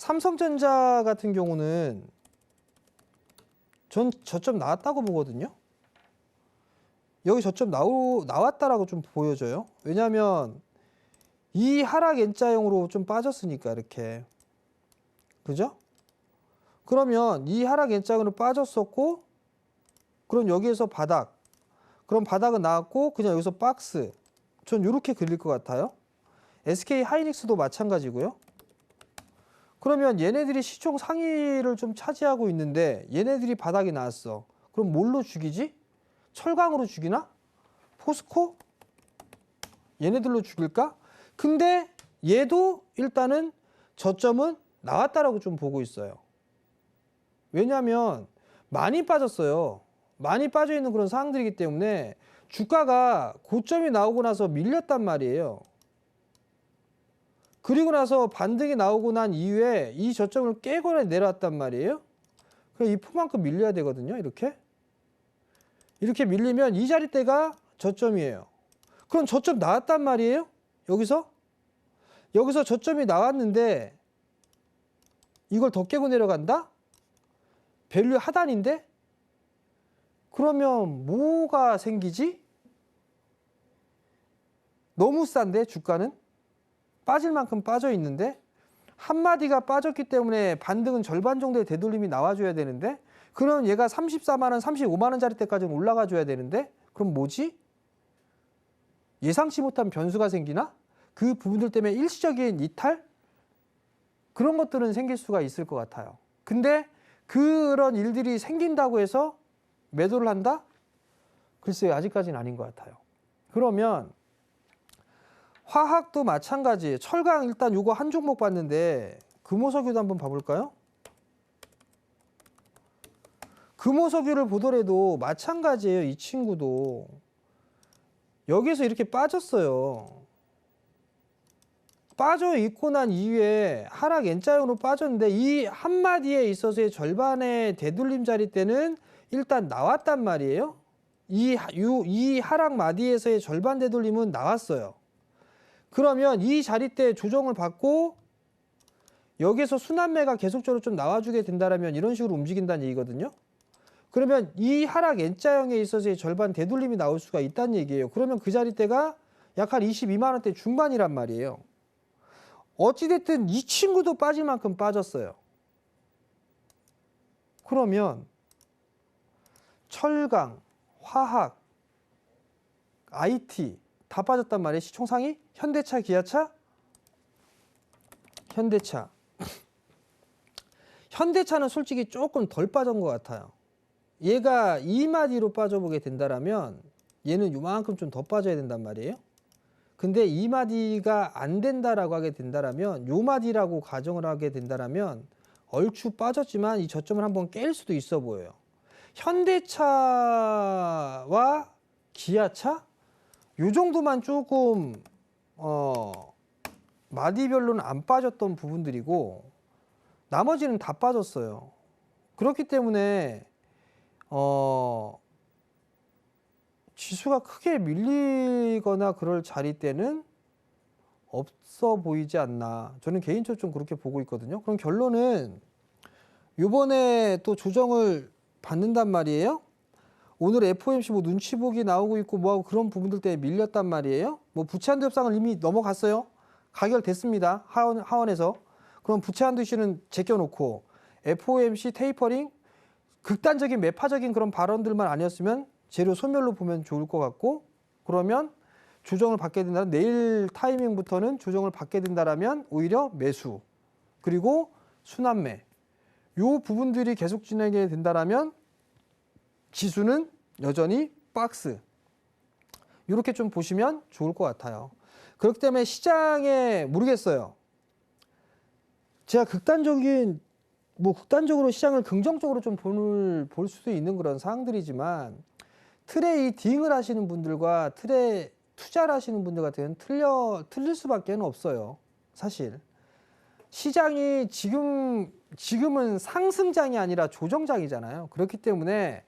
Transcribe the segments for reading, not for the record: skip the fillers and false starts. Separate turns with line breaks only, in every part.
삼성전자 같은 경우는 전 저점 나왔다고 보거든요. 여기 저점 나왔다라고 좀 보여져요. 왜냐하면 이 하락 N자형으로 좀 빠졌으니까 이렇게. 그죠? 그러면 이 하락 N자형으로 빠졌었고, 그럼 여기에서 바닥. 그럼 바닥은 나왔고 그냥 여기서 박스. 전 이렇게 그릴 것 같아요. SK 하이닉스도 마찬가지고요. 그러면 얘네들이 시총 상위를 좀 차지하고 있는데 얘네들이 바닥이 나왔어. 그럼 뭘로 죽이지? 철강으로 죽이나? 포스코? 얘네들로 죽일까? 근데 얘도 일단은 저점은 나왔다라고 좀 보고 있어요. 왜냐하면 많이 빠졌어요. 많이 빠져 있는 그런 상황들이기 때문에 주가가 고점이 나오고 나서 밀렸단 말이에요. 그리고 나서 반등이 나오고 난 이후에 이 저점을 깨거나 내려왔단 말이에요. 그럼 이 포만큼 밀려야 되거든요. 이렇게 밀리면 이 자리대가 저점이에요. 그럼 저점 나왔단 말이에요. 여기서 저점이 나왔는데 이걸 더 깨고 내려간다? 밸류 하단인데? 그러면 뭐가 생기지? 너무 싼데 주가는? 빠질 만큼 빠져 있는데 한마디가 빠졌기 때문에 반등은 절반 정도의 되돌림이 나와줘야 되는데, 그럼 얘가 34만 원, 35만 원짜리 때까지는 올라가 줘야 되는데, 그럼 뭐지? 예상치 못한 변수가 생기나? 그 부분들 때문에 일시적인 이탈? 그런 것들은 생길 수가 있을 것 같아요. 근데 그런 일들이 생긴다고 해서 매도를 한다? 글쎄요, 아직까지는 아닌 것 같아요. 그러면 화학도 마찬가지예요. 철강 일단 요거 한 종목 봤는데 금호석유도 한번 봐볼까요? 금호석유를 보더라도 마찬가지예요. 이 친구도 여기서 이렇게 빠졌어요. 빠져 있고 난 이후에 하락 N자형으로 빠졌는데 이 한마디에 있어서의 절반의 되돌림 자리 때는 일단 나왔단 말이에요. 이 하락 마디에서의 절반 되돌림은 나왔어요. 그러면 이 자리대 조정을 받고 여기서 순환매가 계속적으로 좀 나와주게 된다면 이런 식으로 움직인다는 얘기거든요. 그러면 이 하락 N자형에 있어서의 절반 되돌림이 나올 수가 있다는 얘기예요. 그러면 그 자리대가 약 한 22만 원대 중반이란 말이에요. 어찌됐든 이 친구도 빠질 만큼 빠졌어요. 그러면 철강, 화학, IT 다 빠졌단 말이에요. 시총 상위? 현대차, 기아차? 현대차는 솔직히 조금 덜 빠진 것 같아요. 얘가 2마디로 빠져보게 된다면 얘는 요만큼 좀 더 빠져야 된단 말이에요. 근데 2마디가 안 된다라고 하게 된다면 요마디라고 가정을 하게 된다면 얼추 빠졌지만 이 저점을 한번 깰 수도 있어 보여요. 현대차와 기아차? 요 정도만 조금 마디별로는 안 빠졌던 부분들이고 나머지는 다 빠졌어요. 그렇기 때문에 지수가 크게 밀리거나 그럴 자리대는 없어 보이지 않나. 저는 개인적으로 좀 그렇게 보고 있거든요. 그럼 결론은 요번에 또 조정을 받는단 말이에요. 오늘 FOMC 뭐 눈치 보기 나오고 있고 뭐하고 그런 부분들 때문에 밀렸단 말이에요. 뭐 부채한도 협상을 이미 넘어갔어요. 가결됐습니다. 하원에서. 그럼 부채한도 이슈는 제껴놓고 FOMC 테이퍼링 극단적인 매파적인 그런 발언들만 아니었으면 재료 소멸로 보면 좋을 것 같고, 그러면 조정을 받게 된다면 내일 타이밍부터는 조정을 받게 된다면 오히려 매수 그리고 순환매 요 부분들이 계속 진행이 된다면 지수는 여전히 박스 이렇게 좀 보시면 좋을 것 같아요. 그렇기 때문에 시장에 모르겠어요. 제가 극단적으로 시장을 긍정적으로 좀 볼 수도 있는 그런 상황들이지만 트레이딩을 하시는 분들과 투자를 하시는 분들 같은 경우는 틀릴 수밖에 없어요. 사실 시장이 지금은 상승장이 아니라 조정장이잖아요. 그렇기 때문에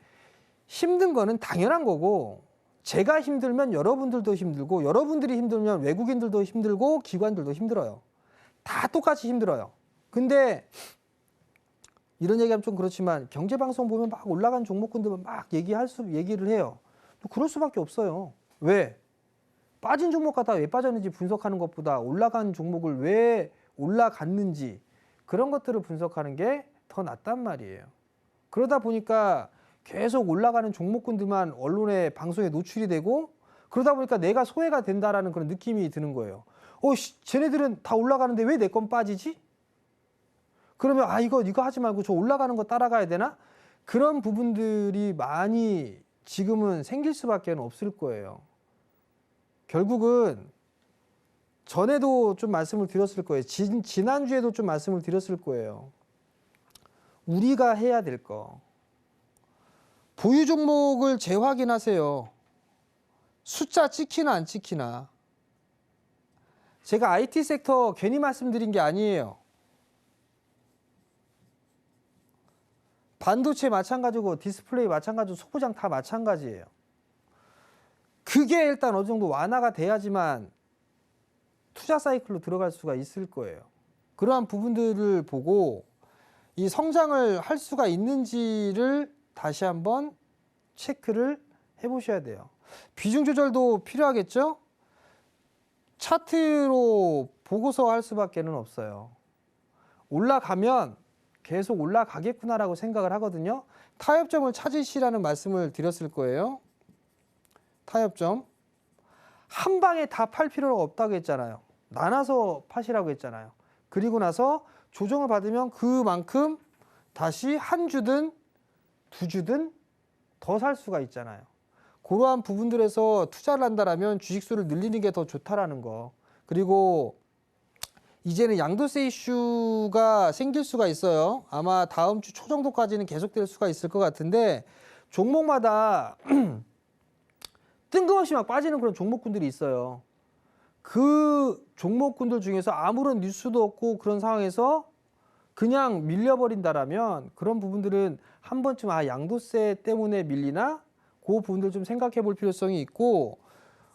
힘든 거는 당연한 거고, 제가 힘들면 여러분들도 힘들고, 여러분들이 힘들면 외국인들도 힘들고, 기관들도 힘들어요. 다 똑같이 힘들어요. 근데 이런 얘기하면 좀 그렇지만 경제방송 보면 막 올라간 종목군들만 막 얘기를 해요. 또 그럴 수밖에 없어요. 왜? 빠진 종목 갖다 왜 빠졌는지 분석하는 것보다 올라간 종목을 왜 올라갔는지 그런 것들을 분석하는 게 더 낫단 말이에요. 그러다 보니까 계속 올라가는 종목군들만 언론에 방송에 노출이 되고 그러다 보니까 내가 소외가 된다라는 그런 느낌이 드는 거예요. 쟤네들은 다 올라가는데 왜 내 건 빠지지? 그러면 이거 하지 말고 저 올라가는 거 따라가야 되나? 그런 부분들이 많이 지금은 생길 수밖에 없을 거예요. 결국은 전에도 좀 말씀을 드렸을 거예요. 지난주에도 좀 말씀을 드렸을 거예요. 우리가 해야 될 거. 보유 종목을 재확인하세요. 숫자 찍히나 안 찍히나. 제가 IT 섹터 괜히 말씀드린 게 아니에요. 반도체 마찬가지고 디스플레이 마찬가지고 소부장 다 마찬가지예요. 그게 일단 어느 정도 완화가 돼야지만 투자 사이클로 들어갈 수가 있을 거예요. 그러한 부분들을 보고 이 성장을 할 수가 있는지를 다시 한번 체크를 해보셔야 돼요. 비중 조절도 필요하겠죠? 차트로 보고서 할 수밖에 없어요. 올라가면 계속 올라가겠구나라고 생각을 하거든요. 타협점을 찾으시라는 말씀을 드렸을 거예요. 타협점. 한 방에 다 팔 필요가 없다고 했잖아요. 나눠서 파시라고 했잖아요. 그리고 나서 조정을 받으면 그만큼 다시 한 주든 두 주든 더 살 수가 있잖아요. 그러한 부분들에서 투자를 한다라면 주식수를 늘리는 게 더 좋다라는 거. 그리고 이제는 양도세 이슈가 생길 수가 있어요. 아마 다음 주 초 정도까지는 계속될 수가 있을 것 같은데 종목마다 뜬금없이 막 빠지는 그런 종목군들이 있어요. 그 종목군들 중에서 아무런 뉴스도 없고 그런 상황에서 그냥 밀려버린다라면 그런 부분들은 한 번쯤 양도세 때문에 밀리나? 그 부분들 좀 생각해 볼 필요성이 있고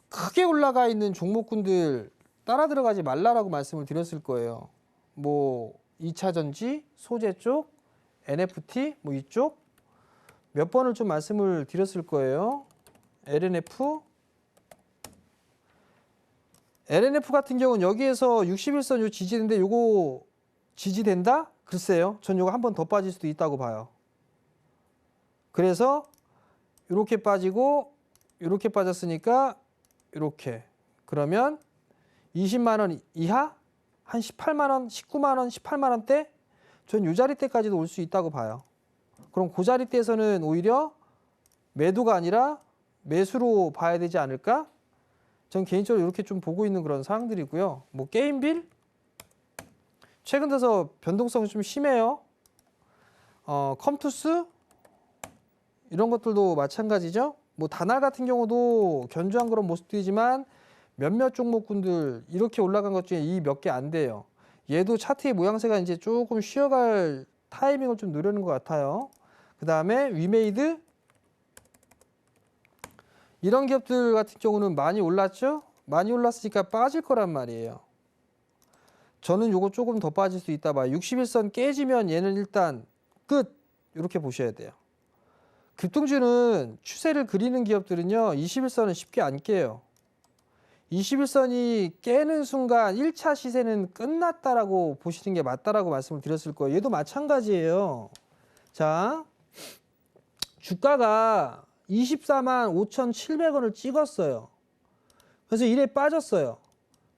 크게 올라가 있는 종목군들 따라 들어가지 말라라고 말씀을 드렸을 거예요. 뭐 2차전지, 소재 쪽, NFT 뭐 이쪽 몇 번을 좀 말씀을 드렸을 거예요. LNF 같은 경우는 여기에서 61선 요 지지된데 요거 지지된다? 글쎄요. 전 요거 한 번 더 빠질 수도 있다고 봐요. 그래서 이렇게 빠지고 이렇게 빠졌으니까 이렇게 그러면 20만 원 이하 한 18만 원, 19만 원, 18만 원대 전 요 자리대까지도 올 수 있다고 봐요. 그럼 그 자리대에서는 오히려 매도가 아니라 매수로 봐야 되지 않을까? 전 개인적으로 이렇게 좀 보고 있는 그런 상황들이고요. 뭐 게임빌 최근 들어서 변동성이 좀 심해요. 컴투스 이런 것들도 마찬가지죠. 뭐 다날 같은 경우도 견조한 그런 모습들이지만 몇몇 종목군들 이렇게 올라간 것 중에 이 몇 개 안 돼요. 얘도 차트의 모양새가 이제 조금 쉬어갈 타이밍을 좀 누르는 것 같아요. 그 다음에 위메이드 이런 기업들 같은 경우는 많이 올랐죠? 많이 올랐으니까 빠질 거란 말이에요. 저는 요거 조금 더 빠질 수 있다 봐요. 61선 깨지면 얘는 일단 끝 이렇게 보셔야 돼요. 급등주는 추세를 그리는 기업들은요 21선은 쉽게 안 깨요. 21선이 깨는 순간 1차 시세는 끝났다라고 보시는 게 맞다라고 말씀을 드렸을 거예요. 얘도 마찬가지예요. 자, 주가가 24만 5,700원을 찍었어요. 그래서 이래 빠졌어요.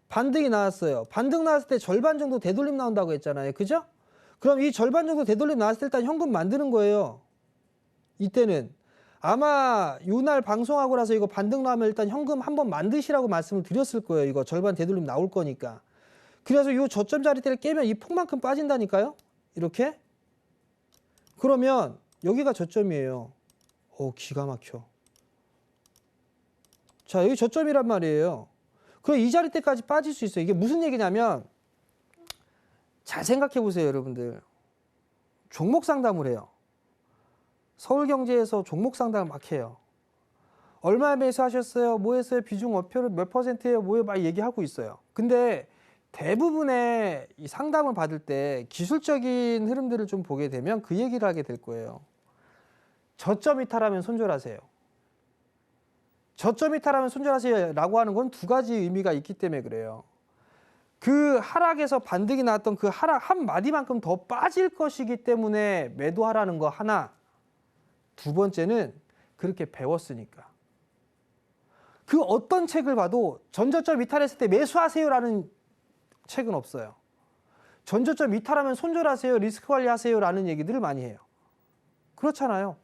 반등이 나왔어요. 반등 나왔을 때 절반 정도 되돌림 나온다고 했잖아요. 그죠? 그럼 이 절반 정도 되돌림 나왔을 때 일단 현금 만드는 거예요. 이때는 아마 요날 방송하고 나서 이거 반등 나오면 일단 현금 한번 만드시라고 말씀을 드렸을 거예요. 이거 절반 되돌림 나올 거니까. 그래서 요 저점 자리대를 깨면 이 폭만큼 빠진다니까요. 이렇게. 그러면 여기가 저점이에요. 기가 막혀. 자, 여기 저점이란 말이에요. 그럼 이 자리대까지 빠질 수 있어요. 이게 무슨 얘기냐면 잘 생각해 보세요, 여러분들. 종목 상담을 해요. 서울경제에서 종목 상담을 막 해요. 얼마에 매수하셨어요? 뭐 했어요? 비중 어표를 몇 %예요? 뭐에 막 얘기하고 있어요. 근데 대부분의 이 상담을 받을 때 기술적인 흐름들을 좀 보게 되면 그 얘기를 하게 될 거예요. 저점 이탈하면 손절하세요. 저점 이탈하면 손절하세요라고 하는 건 두 가지 의미가 있기 때문에 그래요. 그 하락에서 반등이 나왔던 그 하락 한 마디만큼 더 빠질 것이기 때문에 매도하라는 거 하나. 두 번째는 그렇게 배웠으니까. 그 어떤 책을 봐도 전저점 이탈했을 때 매수하세요라는 책은 없어요. 전저점 이탈하면 손절하세요, 리스크 관리하세요라는 얘기들을 많이 해요. 그렇잖아요.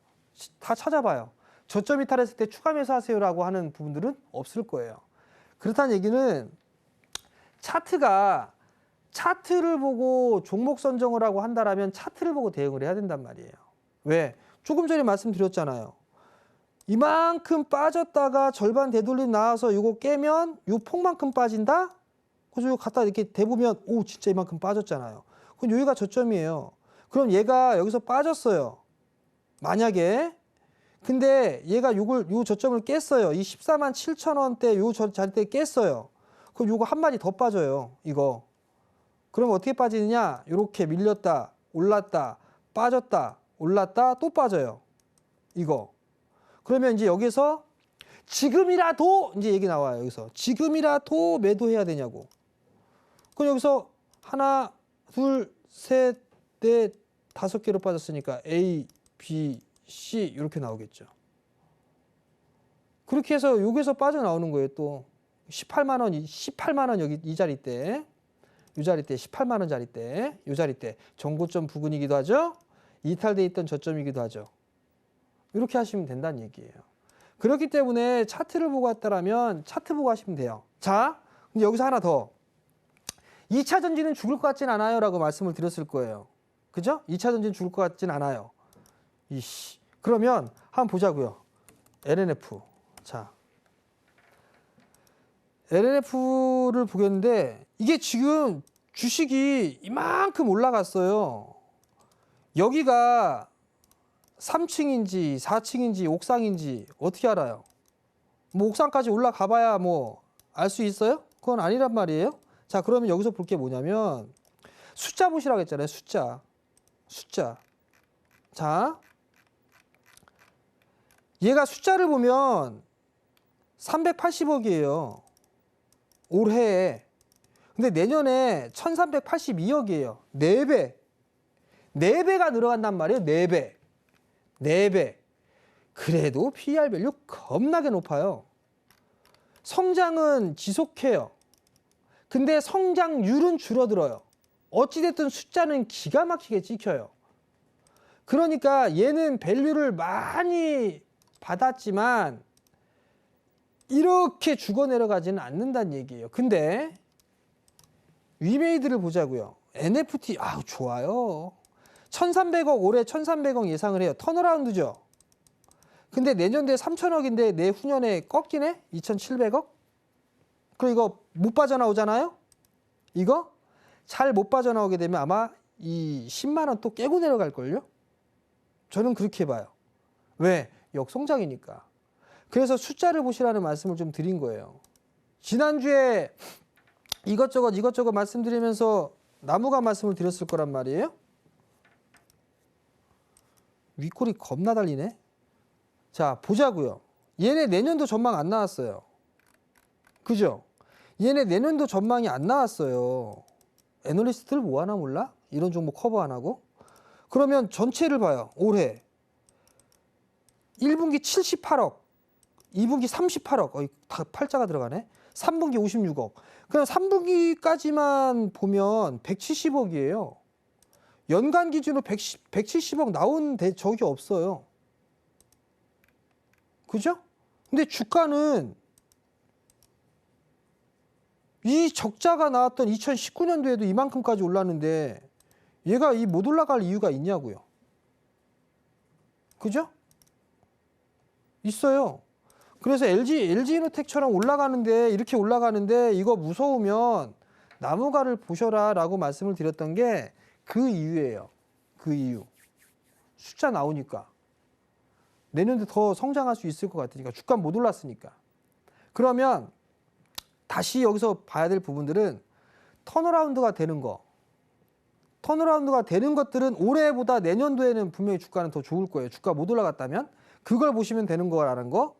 다 찾아봐요. 저점 이탈했을 때 추가 매수하세요라고 하는 부분들은 없을 거예요. 그렇다는 얘기는 차트를 보고 종목 선정을 하고 한다라면 차트를 보고 대응을 해야 된단 말이에요. 왜? 조금 전에 말씀드렸잖아요. 이만큼 빠졌다가 절반 되돌림 나와서 이거 깨면 이 폭만큼 빠진다? 그래서 이거 갖다 이렇게 대보면 오 진짜 이만큼 빠졌잖아요. 그럼 여기가 저점이에요. 그럼 얘가 여기서 빠졌어요. 만약에 근데 얘가 요 저점을 깼어요. 이 14만 7천 원대 요 자리대 깼어요. 그럼 요거 한 마디 더 빠져요. 이거. 그럼 어떻게 빠지느냐? 이렇게 밀렸다, 올랐다, 빠졌다, 올랐다, 또 빠져요. 이거. 그러면 이제 여기서 지금이라도 이제 얘기 나와요. 여기서 지금이라도 매도해야 되냐고. 그럼 여기서 하나, 둘, 셋, 넷, 5개로 빠졌으니까 A, B, C 이렇게 나오겠죠. 그렇게 해서 여기서 빠져나오는 거예요. 또 18만 원 여기 이 자리 때, 이 자리 때 18만 원 자리 때, 이 자리 때 정고점 부근이기도 하죠. 이탈돼 있던 저점이기도 하죠. 이렇게 하시면 된다는 얘기예요. 그렇기 때문에 차트를 보고 왔다라면 차트 보고 하시면 돼요. 자, 근데 여기서 하나 더. 2차 전지는 죽을 것 같진 않아요 라고 말씀을 드렸을 거예요. 그죠? 2차 전지는 죽을 것 같진 않아요. 그러면 한번 보자고요. LNF. 자, LNF를 보겠는데 이게 지금 주식이 이만큼 올라갔어요. 여기가 3층인지 4층인지 옥상인지 어떻게 알아요? 뭐 옥상까지 올라가 봐야 뭐 알 수 있어요? 그건 아니란 말이에요. 자, 그러면 여기서 볼 게 뭐냐면 숫자 보시라고 했잖아요. 숫자. 자, 얘가 숫자를 보면 380억이에요. 올해에. 근데 내년에 1382억이에요. 4배. 4배가 늘어간단 말이에요. 4배. 4배. 그래도 PER 밸류 겁나게 높아요. 성장은 지속해요. 근데 성장률은 줄어들어요. 어찌됐든 숫자는 기가 막히게 찍혀요. 그러니까 얘는 밸류를 많이 받았지만 이렇게 죽어 내려가지는 않는다는 얘기예요. 근데 위메이드를 보자고요. NFT 좋아요. 1300억 올해 1300억 예상을 해요. 턴어라운드죠. 근데 내년도에 3000억인데 내후년에 꺾이네? 2700억? 그럼 이거 못 빠져나오잖아요? 이거 잘 못 빠져나오게 되면 아마 이 10만 원 또 깨고 내려갈걸요? 저는 그렇게 봐요. 왜? 역성장이니까. 그래서 숫자를 보시라는 말씀을 좀 드린 거예요. 지난주에 이것저것 말씀드리면서 나무가 말씀을 드렸을 거란 말이에요. 윗골이 겁나 달리네. 자, 보자고요. 얘네 내년도 전망 안 나왔어요. 그죠? 얘네 내년도 전망이 안 나왔어요. 애널리스트들 뭐 하나 몰라? 이런 종목 커버 안 하고? 그러면 전체를 봐요. 올해 1분기 78억, 2분기 38억, 다 팔자가 들어가네. 3분기 56억. 그냥 3분기까지만 보면 170억이에요. 연간 기준으로 170억 나온 적이 없어요. 그죠? 근데 주가는 이 적자가 나왔던 2019년도에도 이만큼까지 올랐는데 얘가 못 올라갈 이유가 있냐고요. 그죠? 있어요. 그래서 LG이노텍처럼 올라가는데 이렇게 올라가는데 이거 무서우면 나무가를 보셔라 라고 말씀을 드렸던 게 그 이유예요. 그 이유. 숫자 나오니까. 내년도 더 성장할 수 있을 것 같으니까. 주가 못 올랐으니까. 그러면 다시 여기서 봐야 될 부분들은 턴어라운드가 되는 거, 턴어라운드가 되는 것들은 올해보다 내년도에는 분명히 주가는 더 좋을 거예요. 주가 못 올라갔다면 그걸 보시면 되는 거라는 거